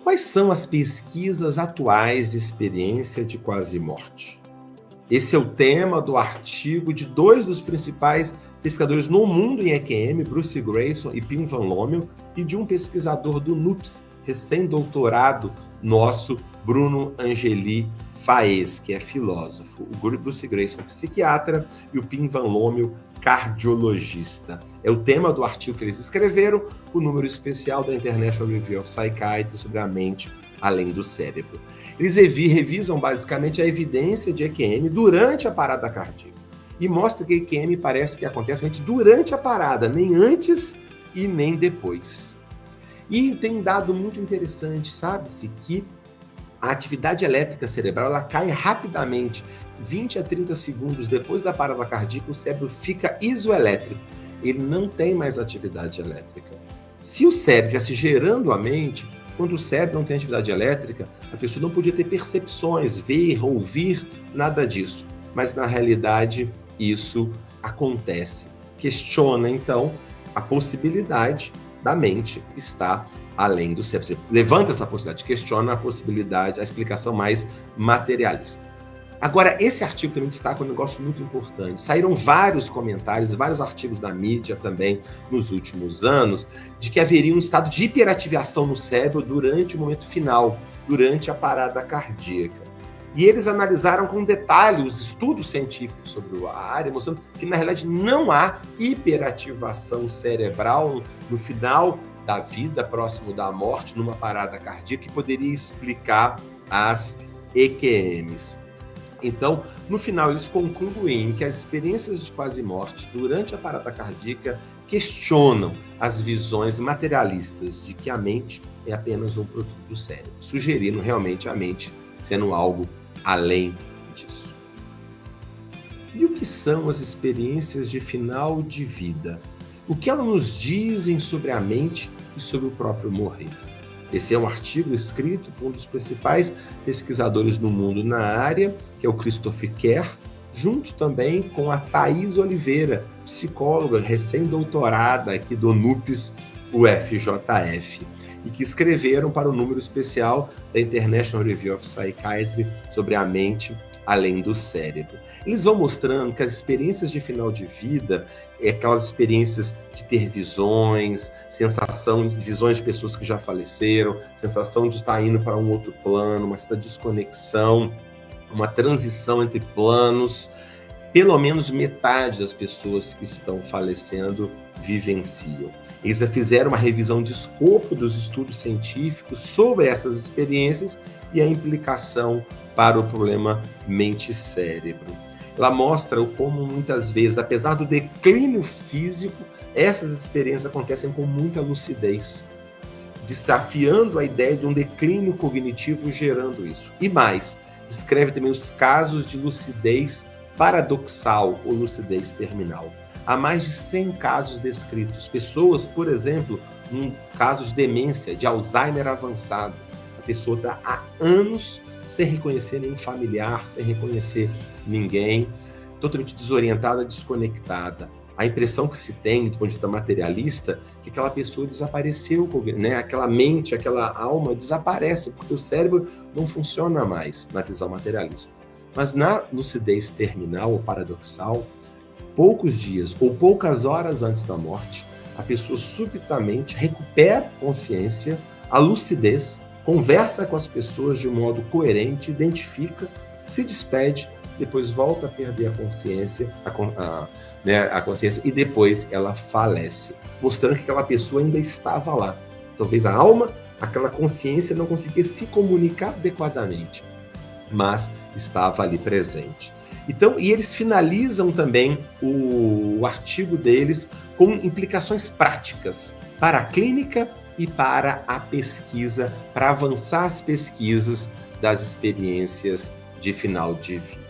quais são as pesquisas atuais de experiência de quase-morte? Esse é o tema do artigo de dois dos principais pesquisadores no mundo em EQM, Bruce Greyson e Pim Van Lommel, e de um pesquisador do NUPS, recém-doutorado nosso, Bruno Angeli Faes, que é filósofo. O Bruce Greyson, psiquiatra, e o Pim Van Lommel, cardiologista. É o tema do artigo que eles escreveram, o número especial da International Review of Psychiatry sobre a mente além do cérebro. Eles revisam basicamente a evidência de EQM durante a parada cardíaca e mostra que EQM parece que acontece durante a parada, nem antes e nem depois. E tem um dado muito interessante, sabe-se que a atividade elétrica cerebral ela cai rapidamente, 20 a 30 segundos depois da parada cardíaca, o cérebro fica isoelétrico, ele não tem mais atividade elétrica. Se o cérebro estivesse gerando a mente, quando o cérebro não tem atividade elétrica, a pessoa não podia ter percepções, ver, ouvir, nada disso. Mas, na realidade, isso acontece. Questiona, então, a possibilidade da mente estar além do cérebro. Você levanta essa possibilidade, questiona a possibilidade, a explicação mais materialista. Agora, esse artigo também destaca um negócio muito importante. Saíram vários comentários, vários artigos da mídia também nos últimos anos, de que haveria um estado de hiperativação no cérebro durante o momento final, durante a parada cardíaca. E eles analisaram com detalhe os estudos científicos sobre a área, mostrando que, na realidade, não há hiperativação cerebral no final da vida, próximo da morte, numa parada cardíaca, que poderia explicar as EQMs. Então, no final, eles concluem que as experiências de quase-morte durante a parada cardíaca questionam as visões materialistas de que a mente é apenas um produto do cérebro, sugerindo realmente a mente sendo algo além disso. E o que são as experiências de final de vida? O que elas nos dizem sobre a mente e sobre o próprio morrer? Esse é um artigo escrito por um dos principais pesquisadores no mundo na área, que é o Christopher Kerr, junto também com a Thaís Oliveira, psicóloga recém-doutorada aqui do NUPS UFJF, e que escreveram para o número especial da International Review of Psychiatry sobre a mente além do cérebro. Eles vão mostrando que as experiências de final de vida, aquelas experiências de ter visões, visões de pessoas que já faleceram, sensação de estar indo para um outro plano, uma certa desconexão, uma transição entre planos, pelo menos metade das pessoas que estão falecendo vivenciam. Eles fizeram uma revisão de escopo dos estudos científicos sobre essas experiências e a implicação para o problema mente-cérebro. Ela mostra como muitas vezes, apesar do declínio físico, essas experiências acontecem com muita lucidez, desafiando a ideia de um declínio cognitivo gerando isso. E mais, descreve também os casos de lucidez paradoxal ou lucidez terminal. Há mais de 100 casos descritos. Pessoas, por exemplo, num caso de demência, de Alzheimer avançado, a pessoa está há anos sem reconhecer nenhum familiar, sem reconhecer ninguém, totalmente desorientada, desconectada. A impressão que se tem, do ponto de vista materialista, é que aquela pessoa desapareceu, né? Aquela mente, aquela alma desaparece, porque o cérebro não funciona mais na visão materialista. Mas na lucidez terminal ou paradoxal, poucos dias ou poucas horas antes da morte, a pessoa subitamente recupera a consciência, a lucidez, conversa com as pessoas de um modo coerente, identifica, se despede, depois volta a perder a consciência, a consciência e depois ela falece, mostrando que aquela pessoa ainda estava lá. Talvez a alma, aquela consciência não conseguia se comunicar adequadamente, mas estava ali presente. Então, e eles finalizam também o artigo deles com implicações práticas para a clínica e para a pesquisa, para avançar as pesquisas das experiências de final de vida.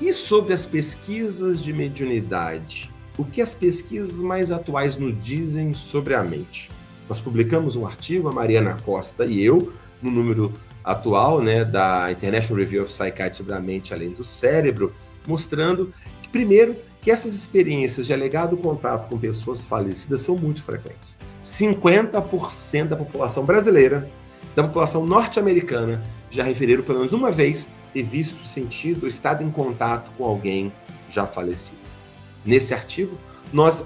E sobre as pesquisas de mediunidade, o que as pesquisas mais atuais nos dizem sobre a mente? Nós publicamos um artigo, a Mariana Costa e eu, no número atual, né, da International Review of Psychiatry sobre a mente além do cérebro, mostrando que, primeiro, que essas experiências de alegado contato com pessoas falecidas são muito frequentes. 50% da população brasileira da população norte-americana já referiram pelo menos uma vez ter visto, sentido ou estado em contato com alguém já falecido. Nesse artigo, nós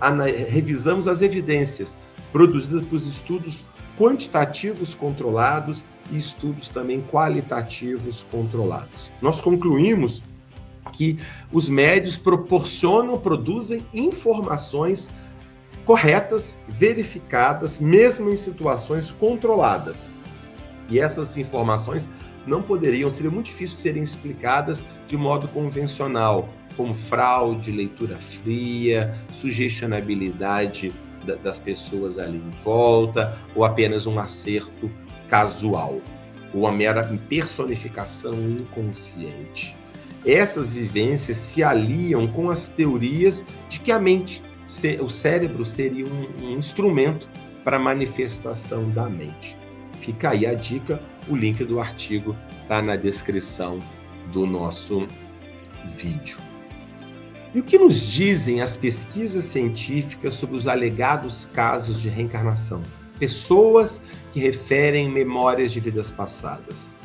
revisamos as evidências produzidas por estudos quantitativos controlados e estudos também qualitativos controlados. Nós concluímos que os médios produzem informações corretas, verificadas, mesmo em situações controladas. E essas informações não poderiam, seria muito difícil serem explicadas de modo convencional, como fraude, leitura fria, sugestionabilidade das pessoas ali em volta, ou apenas um acerto casual, ou uma mera personificação inconsciente. Essas vivências se aliam com as teorias de que a mente, o cérebro, seria um instrumento para a manifestação da mente. Fica aí a dica, o link do artigo está na descrição do nosso vídeo. E o que nos dizem as pesquisas científicas sobre os alegados casos de reencarnação? Pessoas que referem memórias de vidas passadas.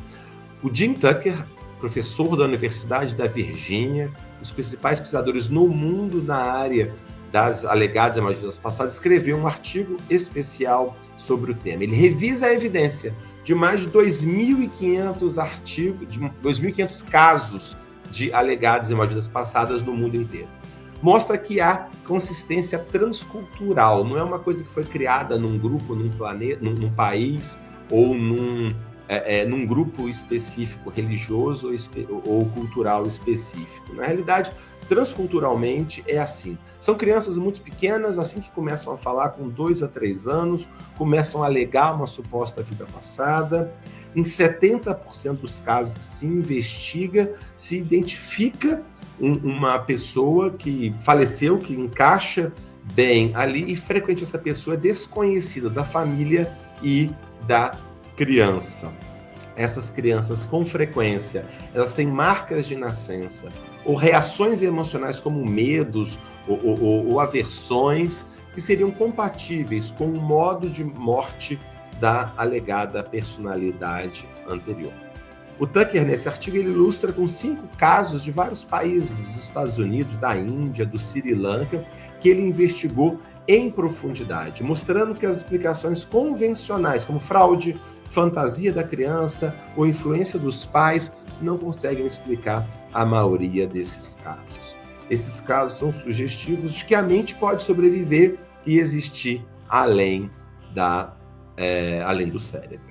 O Jim Tucker, professor da Universidade da Virgínia, um dos principais pesquisadores no mundo na área das alegadas memórias de vidas passadas, escreveu um artigo especial sobre o tema. Ele revisa a evidência de mais de 2.500 artigos, de 2.500 casos de alegadas memórias de vidas passadas no mundo inteiro. Mostra que há consistência transcultural, não é uma coisa que foi criada num grupo, num planeta, num país ou num grupo específico, religioso ou cultural específico. Na realidade, transculturalmente é assim. São crianças muito pequenas, assim que começam a falar, com 2 a 3 anos, começam a alegar uma suposta vida passada. Em 70% dos casos que se investiga, se identifica uma pessoa que faleceu, que encaixa bem ali, e frequentemente essa pessoa é desconhecida da família e da criança. Essas crianças, com frequência, elas têm marcas de nascença ou reações emocionais como medos ou aversões que seriam compatíveis com o modo de morte da alegada personalidade anterior. O Tucker, nesse artigo, ele ilustra com 5 casos de vários países, dos Estados Unidos, da Índia, do Sri Lanka, que ele investigou em profundidade, mostrando que as explicações convencionais, como fraude, fantasia da criança ou influência dos pais, não conseguem explicar a maioria desses casos. Esses casos são sugestivos de que a mente pode sobreviver e existir além do cérebro.